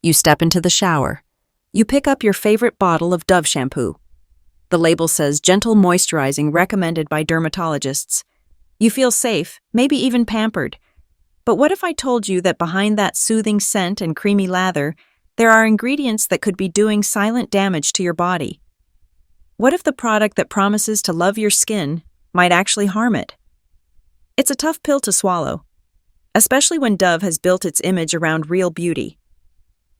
You step into the shower. You pick up your favorite bottle of Dove shampoo. The label says gentle moisturizing recommended by dermatologists. You feel safe, maybe even pampered. But what if I told you that behind that soothing scent and creamy lather, there are ingredients that could be doing silent damage to your body? What if the product that promises to love your skin might actually harm it? It's a tough pill to swallow, especially when Dove has built its image around real beauty.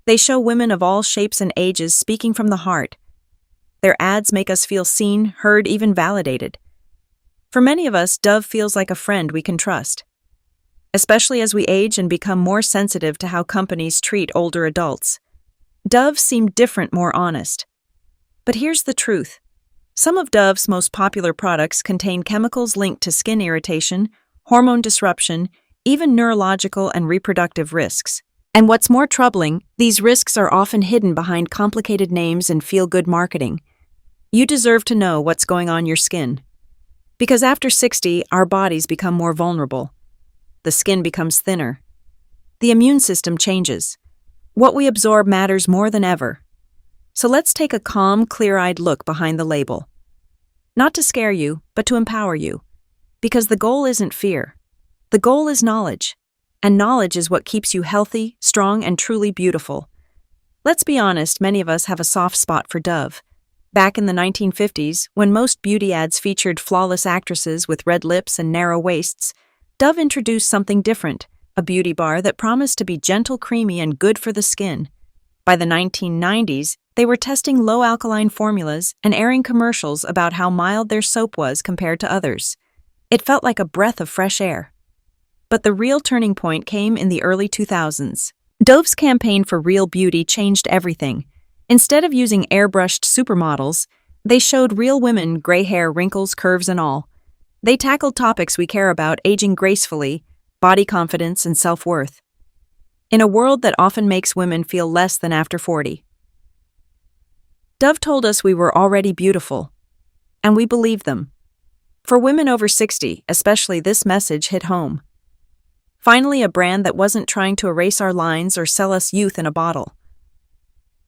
They show women of all shapes and ages speaking from the heart. Their ads make us feel seen, heard, even validated. For many of us, Dove feels like a friend we can trust, especially as we age and become more sensitive to how companies treat older adults. Dove seemed different, more honest. But here's the truth. Some of Dove's most popular products contain chemicals linked to skin irritation, hormone disruption, even neurological and reproductive risks. And what's more troubling, these risks are often hidden behind complicated names and feel-good marketing. You deserve to know what's going on in your skin. Because after 60, our bodies become more vulnerable. The skin becomes thinner. The immune system changes. What we absorb matters more than ever. So let's take a calm, clear-eyed look behind the label. Not to scare you, but to empower you. Because the goal isn't fear. The goal is knowledge. And knowledge is what keeps you healthy, strong, and truly beautiful. Let's be honest, many of us have a soft spot for Dove. Back in the 1950s, when most beauty ads featured flawless actresses with red lips and narrow waists, Dove introduced something different, a beauty bar that promised to be gentle, creamy, and good for the skin. By the 1990s, they were testing low-alkaline formulas and airing commercials about how mild their soap was compared to others. It felt like a breath of fresh air. But the real turning point came in the early 2000s. Dove's campaign for real beauty changed everything. Instead of using airbrushed supermodels, they showed real women, gray hair, wrinkles, curves, and all. They tackled topics we care about: aging gracefully, body confidence, and self-worth. In a world that often makes women feel less than after 40. Dove told us we were already beautiful. And we believed them. For women over 60, especially, this message hit home. Finally, a brand that wasn't trying to erase our lines or sell us youth in a bottle.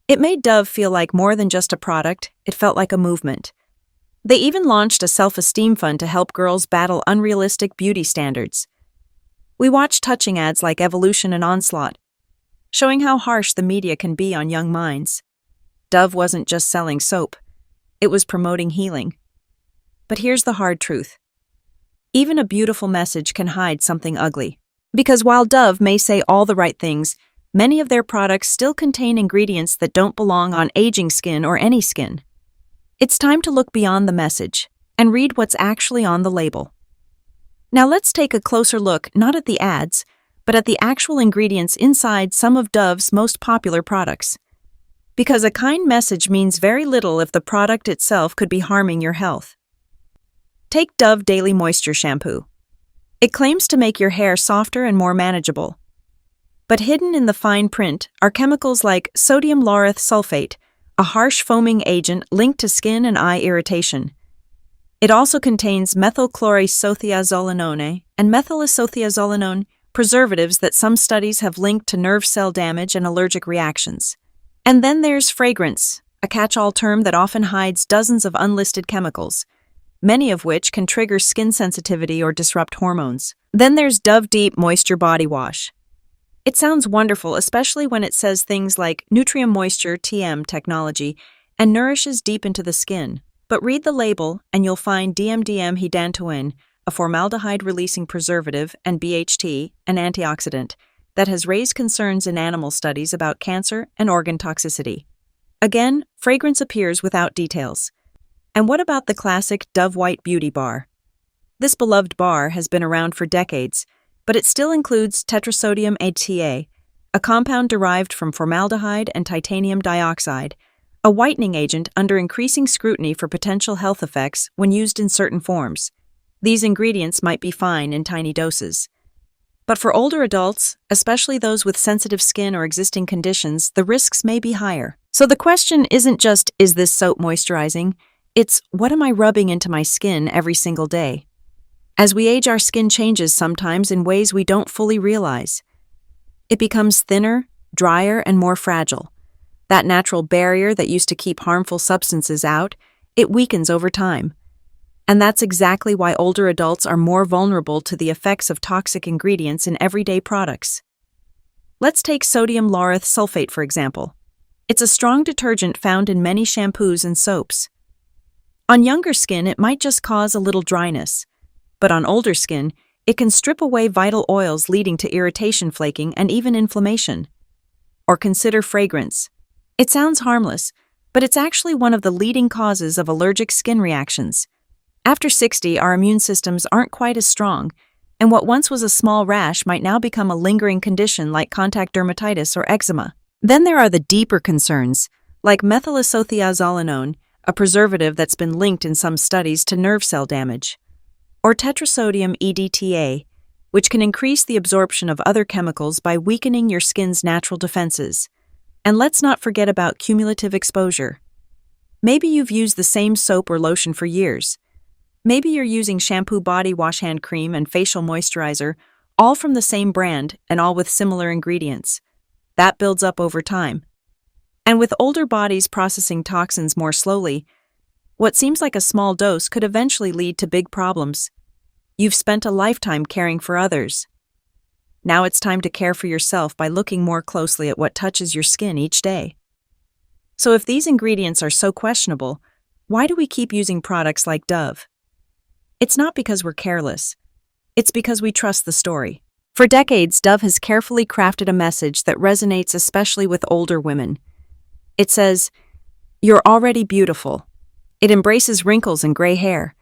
It made Dove feel like more than just a product, it felt like a movement. They even launched a self-esteem fund to help girls battle unrealistic beauty standards. We watched touching ads like Evolution and Onslaught, showing how harsh the media can be on young minds. Dove wasn't just selling soap, it was promoting healing. But here's the hard truth. Even a beautiful message can hide something ugly. Because while Dove may say all the right things, many of their products still contain ingredients that don't belong on aging skin or any skin. It's time to look beyond the message and read what's actually on the label. Now let's take a closer look, not at the ads, but at the actual ingredients inside some of Dove's most popular products. Because a kind message means very little if the product itself could be harming your health. Take Dove Daily Moisture Shampoo. It claims to make your hair softer and more manageable. But hidden in the fine print are chemicals like sodium lauryl sulfate, a harsh foaming agent linked to skin and eye irritation. It also contains methylchloroisothiazolinone and methylisothiazolinone, preservatives that some studies have linked to nerve cell damage and allergic reactions. And then there's fragrance, a catch-all term that often hides dozens of unlisted chemicals, many of which can trigger skin sensitivity or disrupt hormones. Then there's Dove Deep Moisture Body Wash. It sounds wonderful, especially when it says things like Nutrient Moisture TM technology and nourishes deep into the skin. But read the label and you'll find DMDM hydantoin, a formaldehyde-releasing preservative, and BHT, an antioxidant, that has raised concerns in animal studies about cancer and organ toxicity. Again, fragrance appears without details. And what about the classic Dove White Beauty Bar? This beloved bar has been around for decades, but it still includes tetrasodium ATA, a compound derived from formaldehyde and titanium dioxide, a whitening agent under increasing scrutiny for potential health effects when used in certain forms. These ingredients might be fine in tiny doses. But for older adults, especially those with sensitive skin or existing conditions, the risks may be higher. So the question isn't just, is this soap moisturizing? It's, what am I rubbing into my skin every single day? As we age, our skin changes sometimes in ways we don't fully realize. It becomes thinner, drier, and more fragile. That natural barrier that used to keep harmful substances out, it weakens over time. And that's exactly why older adults are more vulnerable to the effects of toxic ingredients in everyday products. Let's take sodium lauryl sulfate, for example. It's a strong detergent found in many shampoos and soaps. On younger skin, it might just cause a little dryness, but on older skin, it can strip away vital oils, leading to irritation, flaking, and even inflammation. Or consider fragrance. It sounds harmless, but it's actually one of the leading causes of allergic skin reactions. After 60, our immune systems aren't quite as strong, and what once was a small rash might now become a lingering condition like contact dermatitis or eczema. Then there are the deeper concerns, like methylisothiazolinone, a preservative that's been linked in some studies to nerve cell damage, or tetrasodium EDTA, which can increase the absorption of other chemicals by weakening your skin's natural defenses. And let's not forget about cumulative exposure. Maybe you've used the same soap or lotion for years. Maybe you're using shampoo, body wash, hand cream, and facial moisturizer, all from the same brand and all with similar ingredients. That builds up over time. And with older bodies processing toxins more slowly, what seems like a small dose could eventually lead to big problems. You've spent a lifetime caring for others. Now it's time to care for yourself by looking more closely at what touches your skin each day. So if these ingredients are so questionable, why do we keep using products like Dove? It's not because we're careless. It's because we trust the story. For decades, Dove has carefully crafted a message that resonates especially with older women. It says, "You're already beautiful." It embraces wrinkles and gray hair.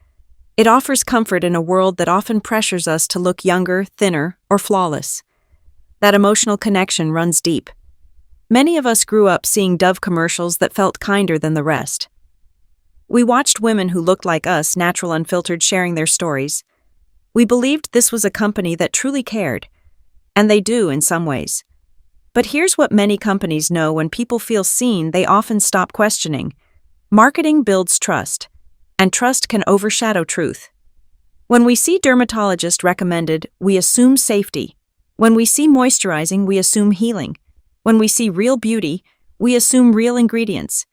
It offers comfort in a world that often pressures us to look younger, thinner, or flawless. That emotional connection runs deep. Many of us grew up seeing Dove commercials that felt kinder than the rest. We watched women who looked like us, natural, unfiltered, sharing their stories. We believed this was a company that truly cared, and they do in some ways. But here's what many companies know: when people feel seen, they often stop questioning. Marketing builds trust, and trust can overshadow truth. When we see dermatologist recommended, we assume safety. When we see moisturizing, we assume healing. When we see real beauty, we assume real ingredients.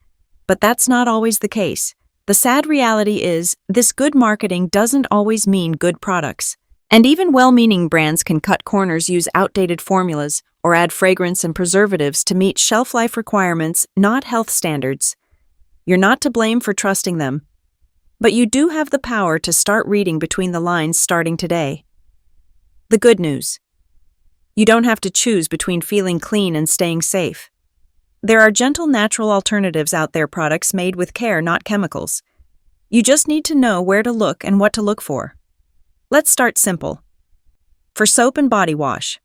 But that's not always the case. The sad reality is, this good marketing doesn't always mean good products. And even well-meaning brands can cut corners, use outdated formulas, or add fragrance and preservatives to meet shelf life requirements, not health standards. You're not to blame for trusting them. But you do have the power to start reading between the lines starting today. The good news: you don't have to choose between feeling clean and staying safe. There are gentle, natural alternatives out there, products made with care, not chemicals. You just need to know where to look and what to look for. Let's start simple. For soap and body wash,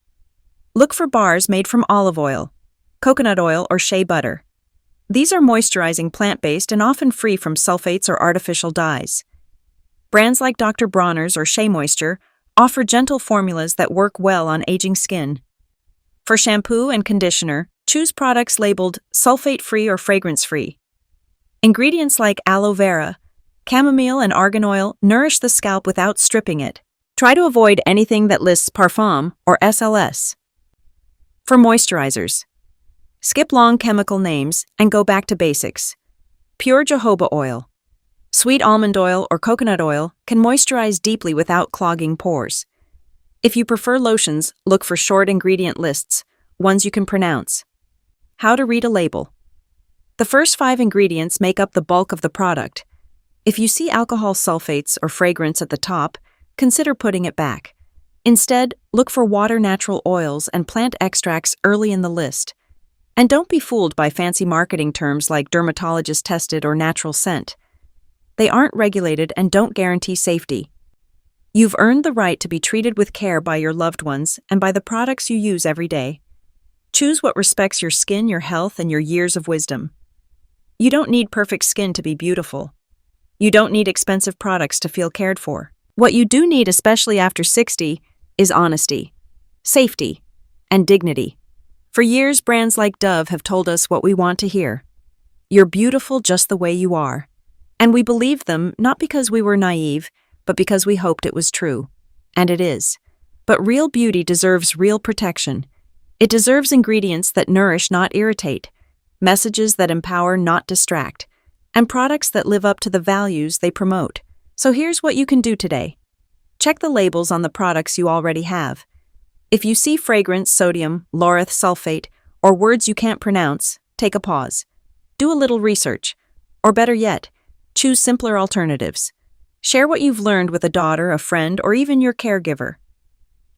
look for bars made from olive oil, coconut oil, or shea butter. These are moisturizing, plant-based, and often free from sulfates or artificial dyes. Brands like Dr. Bronner's or Shea Moisture offer gentle formulas that work well on aging skin. For shampoo and conditioner, choose products labeled sulfate-free or fragrance-free. Ingredients like aloe vera, chamomile, and argan oil nourish the scalp without stripping it. Try to avoid anything that lists parfum or SLS. For moisturizers, skip long chemical names and go back to basics. Pure jojoba oil, sweet almond oil, or coconut oil can moisturize deeply without clogging pores. If you prefer lotions, look for short ingredient lists, ones you can pronounce. How to read a label. The first 5 ingredients make up the bulk of the product. If you see alcohol, sulfates, or fragrance at the top, consider putting it back. Instead, look for water, natural oils, and plant extracts early in the list. And don't be fooled by fancy marketing terms like dermatologist tested or natural scent. They aren't regulated and don't guarantee safety. You've earned the right to be treated with care by your loved ones and by the products you use every day. Choose what respects your skin, your health, and your years of wisdom. You don't need perfect skin to be beautiful. You don't need expensive products to feel cared for. What you do need, especially after 60, is honesty, safety, and dignity. For years, brands like Dove have told us what we want to hear. You're beautiful just the way you are. And we believed them not because we were naive, but because we hoped it was true. And it is. But real beauty deserves real protection. It deserves ingredients that nourish, not irritate, messages that empower, not distract, and products that live up to the values they promote. So here's what you can do today. Check the labels on the products you already have. If you see fragrance, sodium, lauryl sulfate, or words you can't pronounce, take a pause. Do a little research. Or better yet, choose simpler alternatives. Share what you've learned with a daughter, a friend, or even your caregiver.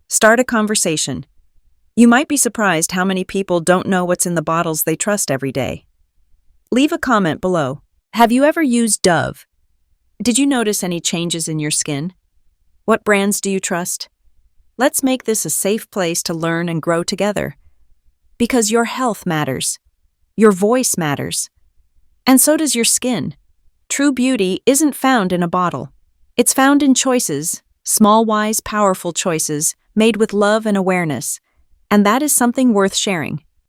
Start a conversation. You might be surprised how many people don't know what's in the bottles they trust every day. Leave a comment below. Have you ever used Dove? Did you notice any changes in your skin? What brands do you trust? Let's make this a safe place to learn and grow together. Because your health matters. Your voice matters. And so does your skin. True beauty isn't found in a bottle. It's found in choices, small, wise, powerful choices, made with love and awareness. And that is something worth sharing.